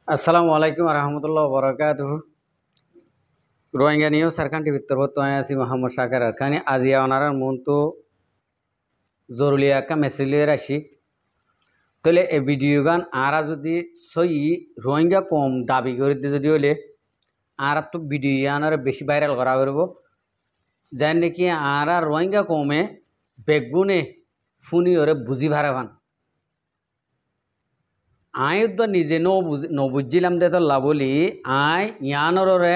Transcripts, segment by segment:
আসসালামু আলাইকুম রহমতুল্লাহ বরকাতুহু রোহিঙ্গা নিয়েও সারখান টিভির তরফ তো আছি মোহাম্মদ শাকের আরখানি আজিয়া ওনারার মন তো জরুরি একটা মেসেজের আসি তাহলে এই ভিডিও গান আরা যদি সই রোহিঙ্গা কম দাবি করে যদি হলে আর তো ভিডিও আনার বেশি ভাইরাল করা করব যাই নাকি আরা রোহিঙ্গা কমে বেগুনে ফুনি ওরে বুঝি ভাড়াবান আয় তো নিজে নবুঝিলাম দে তো লাভলি আয় ইয়ানরে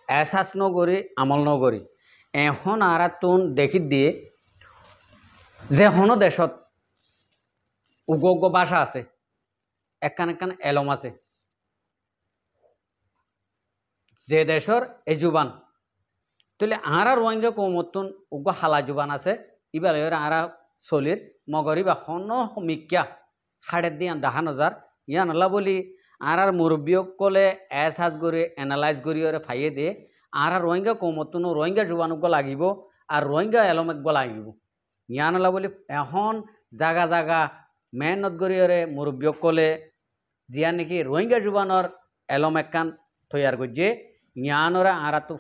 এসাস নগরি আমল নগরি এখন আর তুন দেখি দিয়ে যে হনো দেশত উগ উগ ভাষা আছে একখান একখান এলম আছে যে দেশর এই জুবান তাহলে আরা রোহিঙ্গা কৌমতুন উগ হালা জুবান আছে ইবার আরা চলির মগরি বা হন মিক্যা হাড়ের দিয়ে দেখা নজার ইয়ান আল্লাহ বলি আর মুরব্বীক কলে এসাজ করে এনালাইজ করি ওরে ফাইয়ে দিয়ে আর রোহিঙ্গা কৌমতুন রোহিঙ্গা জুবানুক লাগিব আর রোহিঙ্গা এলমেক লাগিব ইয়ান আল্লাহ বলি এখন জাগা জাগা মেহনত করি ওরে মুরব্বীক কলে জিয়া নাকি রোহিঙ্গা জুবানর এলম একখান তৈয়ার করছে ইয়ানরা আর তো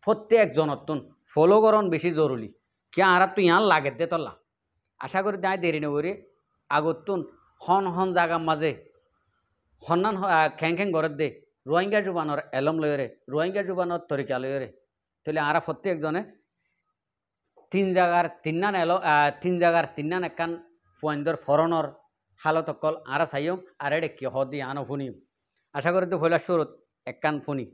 প্রত্যেক জনতুন ফলো করন বেশি জরুরি কি আর তো ইয়ান লাগে দে তল্লা আশা করি দায় দেরি নগরি আগতুন হন হন জাগার মাঝে হন্নান খ্যাং খ্যাং গড়ত দে রোহিঙ্গা জুবানর এলম লয়রে রোহিঙ্গা জুবানর তরিকা লয়রে তাহলে আরা প্রত্যেকজনে তিন জায়গার তিন্নান একখান পয়েন্টর ফরনর হালত অকল আরা চাইম আর এডে কি হদি আনো ফুনিম আশা করি তো ভৈলা শুরুত একখান ফুনি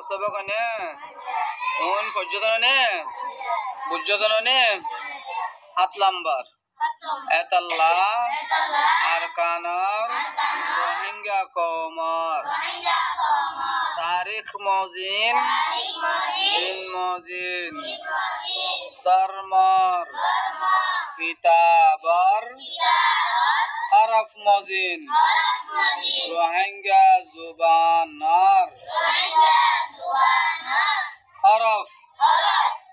সবকনে ওন ফজ্জদনে বুজ্জদনে হাত লাম্বার এতাল্লাহ আরকানার রোহিঙ্গা কওমর তারিখ মজিন দিন মজিন ধর্মর কিতাবর হরফ মজিন রোহিঙ্গা জুবানর হরফ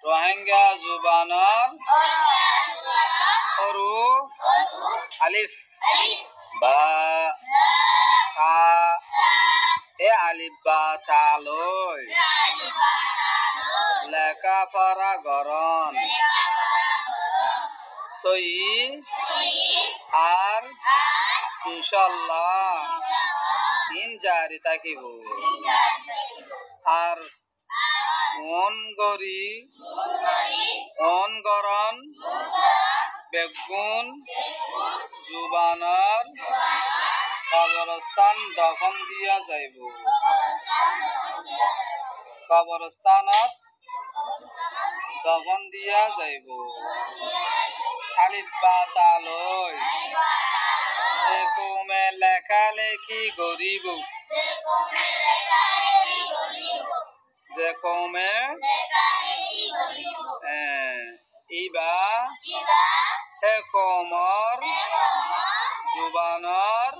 রোহিঙ্গা জুবানর হরুফ আলিফ বা তা এ আলিফ বা তা লই লেখাপড়া গরন সই আর ইনশাল্লাহ দিন জারি থাকিব আর অন গরি অন গরন বেগুন জুবানর কবরস্থান দফন দিয়া যাইব কবরস্থানত দফন দিয়া যাইব আলিফ বা তা লই যে কৌমে লেখালেখি গরিব যে কৌমে ইবা হে কৌমর জুবানর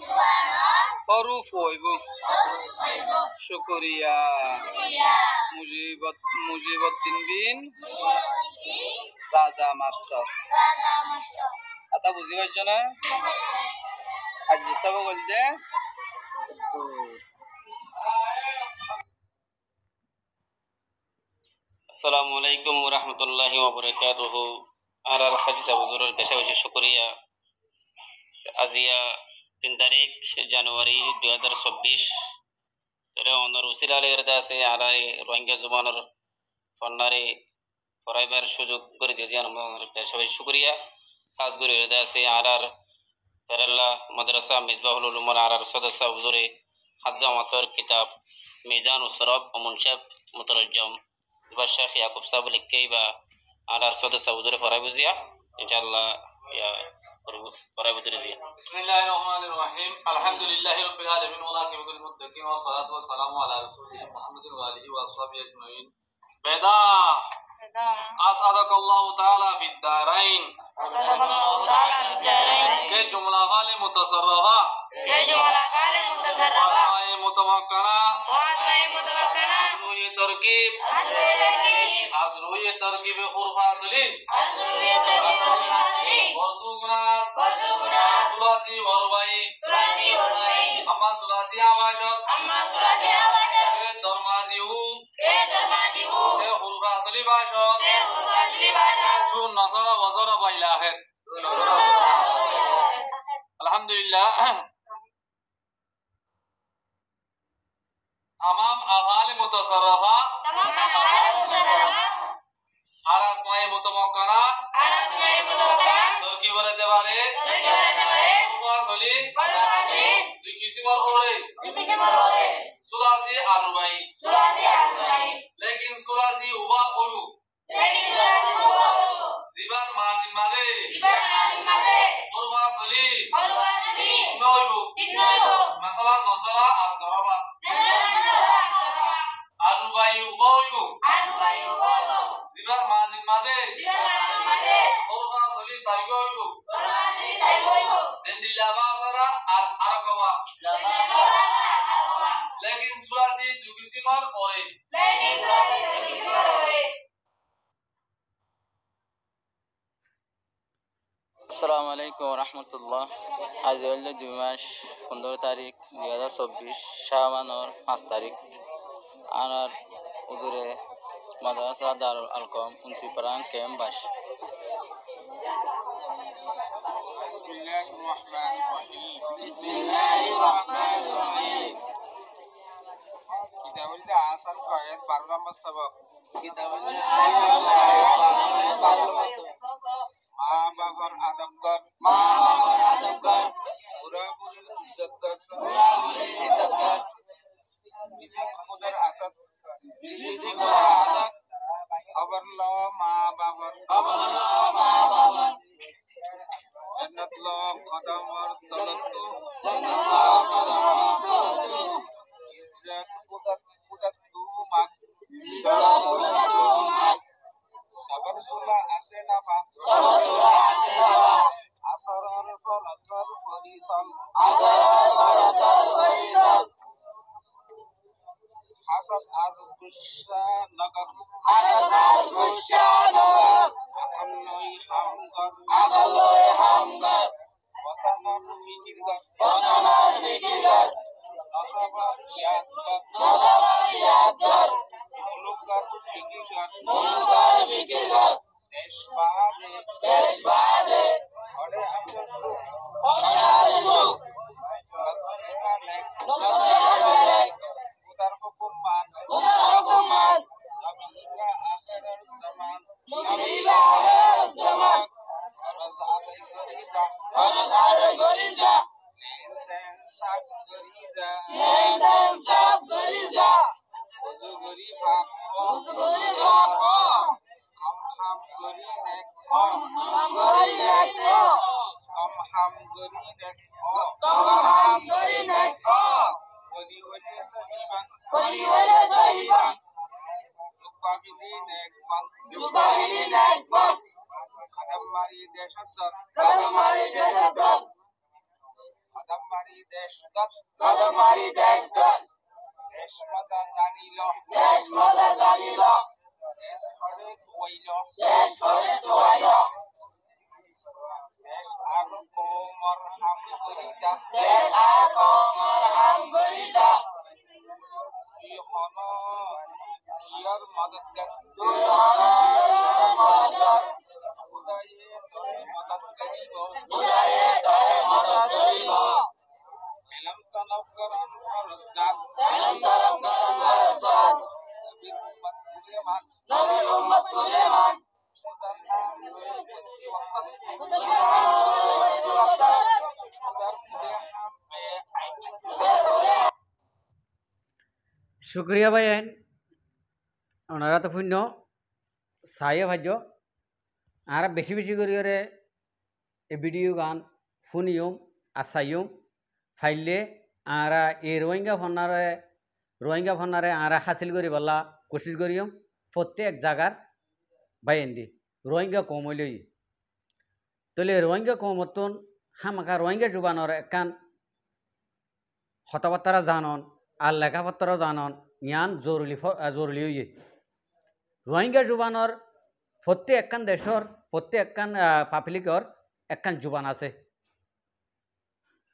হরুফ হইব শুকরিয়া মুজিবুদ্দিন বিন রাজা মাস্টার আতা বুঝি পাইছ না আজ সব বলতে আসসালামু আলাইকুম ওয়া রাহমাতুল্লাহি ওয়া বারাকাতুহু আর হাজিজ হুজুরের কাছে বেশি শুকরিয়া আজিয়া 3 তারিখ জানুয়ারি 2024 এর অনর উসিলালে এরদাসে আলাই রোহিঙ্গা জুবানর ফন্নারে ফরাইবার সুযোগ করে দিয়ে আমার কাছে বেশি শুকরিয়া খাস করে এরদাসে আর ফেরাল্লাহ মাদ্রাসা মিসবাহুল উলুম আর সদস্য হুজুরে হাজ্জামাতর কিতাব মিজান উসরাব ও মুনশাব মুতারাজ্জম الشيخ يعقوب صاحب الكيبة على رصد السعودية فرابوزيا إن شاء الله يا فرابوزيا بسم الله الرحمن الرحيم الحمد لله رب العالمين والعاقبة للمتقين والصلاة والسلام على رسوله محمد وآله وأصحابه أجمعين بدا أسعدك الله تعالى في الدارين كي جملة غالي متصرفة وأسماء متمكنة تركيب أصلوية تركيب حروف أصلين وردو جناس ثلاثي ورباعي নাসারা ওয়া যারাবা ইলা আখির আলহামদুলিল্লাহ तमाम अफ़ाल मुतसर्रफ़ा আর আসমায়ে মুতাওয়াক্কালা তরকিব বলতে পারে মুফাসলি দুই কিসিমের হরে সুলাসি আর রুবাই লেকিন সুলাসি হুয়া উলু জিবান মাযি মাদে মুফাসলি নয়বু মাসালান নসরা আর জরাবা আর রুবাই উবাইবু জিবার মাযি মাদে মুফাসলি সাইগইবু জিন্দিল্লা বাসারা আর আরকাবা লেকিন সুলাসি দুই কিসিমের হরে আসসালামু আলাইকুম রহমতুল্লাহ। আজ হল 2 মাস 15 তারিখ 2024 শাহবানোর 5 তারিখ আনার উদুরে মাদ্রাসা দারুল আলকম উনসিপারাং ক্যাম্পাস। বিসমিল্লাহির রহমানির রহিম কিতাবুল আসার কয়েদ 12 নম্বর সবক কিতাবুল আসার কয়েদ 12 নম্বর সবক মা বাবার আদব কর পুরাপুরি ইজ্জত কর বিধি খুদের আদব খবর লো মা বাবার জান্নাত লো কদমর দলতু ইজ্জত খুদত তু মাক সবর সুলা আসে নাফা আসরর ফরসর ফরিসল হাসান আর গুশা নগর আকল্লই হামগর ওয়াতানার ফিকিরগর নসাবার ইয়াদগর মুলুকগর ফিকিরগর দেশ বাদে ঘরে আসে সুখ খুদার হুকুম মান নবীরা আখিরের জামান ফরজ আদায় গরিজা লেনদেন সাব গরিজা ওযু গরি পাক কম হাম গরি নেক কম হাম গরি নেক গলি ওলে সহিবান লুকাবিদি নেক বান কদম মারি দেশত দেশ মদা জানিল দেশ হরে ধুয়াইল দেশ আর কোমর হাম করিজা তুই হন কিয়র মদত খুদায়ে তোরে মদত করিব এলম তলব করন ফরজাত নবীর উম্মত তুলে মান খুদার নাম লয়ে প্রতি ওয়াক্ত খুদার খুদে হাম পে শুক্রিয়া ভাইয়েন ওনারা তো শূন্য চাইয়ে ভাজ্য আর বেশি বেশি করে এই ভিডিও গান শুনিম আর চাইম ফাইলে আর এই রোহিঙ্গা ফোনারে আর হাসিল করি বলা কোশিশ করিম প্রত্যেক জায়গার বাইন দি রোহিঙ্গা কম হইলই তাহলে রোহিঙ্গা কম মতন হামাকা রোহিঙ্গা জুবানোর একান হতাবার্তারা জানন আর লেখাপত্র জানন জ্ঞান জরুরি হইয়ে রোহিঙ্গা জুবানোর প্রত্যেক একখান দেশর প্রত্যেক একখান পাবলিকর একখান জুবান আছে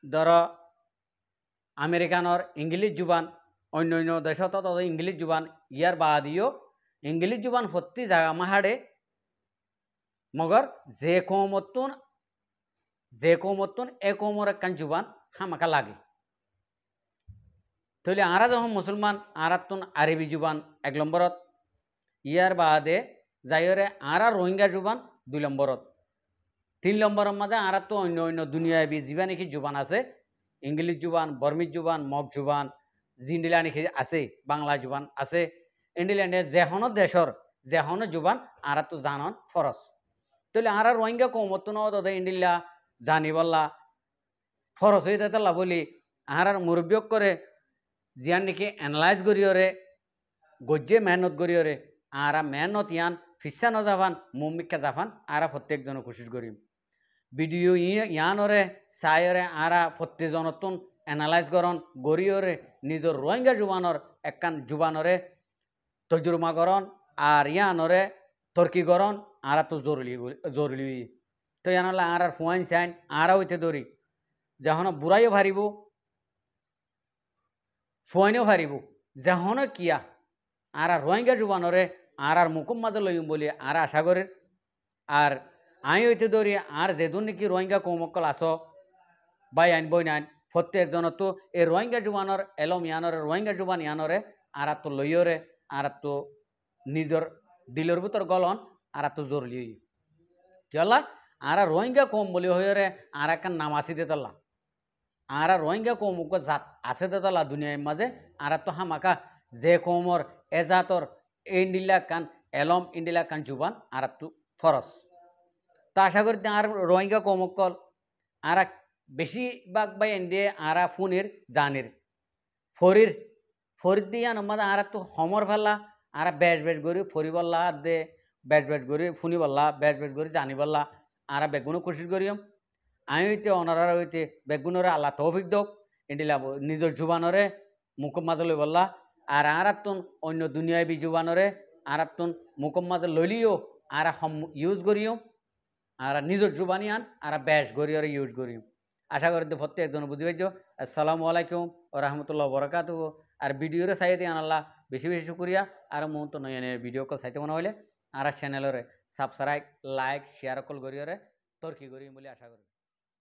ধর আমেরিকানর ইংলিশ জুবান অন্য অন্য দেশত ইংলিশ জুবান ইয়ার বাদিও ইংলিশ জুবান প্রতি জায়গা মাহাড়ে মগর যে কৌমতুন এ কৌমর একখান জুবান হামাকা লাগে। তাহলে আরা যখন মুসলমান আরাতুন আরবি জুবান 1 নম্বরত, ইয়ার বাদে যাইরে আরা রোহিঙ্গা জুবান 2 নম্বরত, 3 নম্বরের মধ্যে আরা তো অন্য অন্য দুনিয়াবি যিবা নাকি জুবান আছে, ইংলিশ জুবান, বর্মিজ জুবান, মগ জুবান, জিন্ডিলা নাকি আছে, বাংলা জুবান আছে, ইন্ডিল্যান্ডে যেহনো দেশর যেহনো জুবান আরা তো জানন ফরস। তাহলে আরা রোহিঙ্গা কৌমতুন ইন্ডিল্লা জানিবল্লা ফরস হয়ে তাল্লা বলি আহার মুরব্বিয়ক করে জিয়ান নাকি এনালাইজ করিওরে গজ্জে মেহনত করিওরে আরা মেহনত ইয়ান ফিসা ন যাবান মুমিকা যাবান আরা প্রত্যেকজন কোশিশ করিম ভিডিও ইয়ানরে চাইরে আরা প্রত্যেকজনতুন এনালাইজ করন গরিওরে নিজের রোহিঙ্গা জুবানর একখান জুবানরে তজুরমা করন আর ইয়ানরে তর্কি করন আরা তো জরুরি তো ইয়ানলে আর ফুয়াইন চাইন আরা হইতে দরি যখন বুড়াইও ভারিব ফুয়াইনও ভারিব যখন কিয়া আর রোহিঙ্গা জুবানরে আর মুকুম মাঝে লইম বলি আর আশা করের। আর আই হইতে দরি আর যেদুন নাকি রোহিঙ্গা কৌমকল আস বাই আইন বই নাইন প্রত্যেকজন তো এই রোহিঙ্গা জুবানর এলম ইয়ানরে রোহিঙ্গা জুবান ইয়ানরে আর তো লইয়রে আর তো নিজের দিলের ভিতর গলন আর তো জোর লিই কিলা আর রোহিঙ্গা কম বলি হইরে আর একখান নাম আসি দেতলা আর রোহিঙ্গা কৌমক জাত আছে দেতলা দুনিয়ার মাঝে আর তো হামাকা যে কৌমর এ জাতর ইন্ডিলা কান এলম ইন্ডিলা কান জুবান আর তো ফরস। তো আশা করি আর রোহিঙ্গা কৌমকল আর বেশিরভাগ বাই এনে আর ফুনির জানির ফরির দিয়ে নমাদ আর তো সমর ফেলা আর বেশ করি ফরি বললা দে বেশ করি ফুনি বললা বেশ করি জানি বললা আর বেগুনও কোশিশ করিম আমি হইতে অনারা হইতে বেগুনরে আল্লাহ তৌফিক দোক ইন্ডিলা নিজের জুবানরে মুকম্মাদ লই বললা আর তুন অন্য দুনিয়াবি জুবানরে আর তুন মুকম্মাদ লইলিও আর ইউজ করিও আর নিজের জুবানি আন আর বেশ করিওরে ইউজ করিও। আশা করি প্রত্যেকজন বুঝি পাইছ। আসসালামু আলাইকুম ও রহমতুল্লাহ বরকাতু। আর ভিডিওরে চাইতে আনাল্লাহ বেশি বেশি শুক্রিয়া। আর মতো নয় ভিডিও কল চাইতে মনে হলে আর চ্যানেলরে সাবস্ক্রাইব লাইক শেয়ার কল করিওরে তর্কি করিম বলে আশা করি।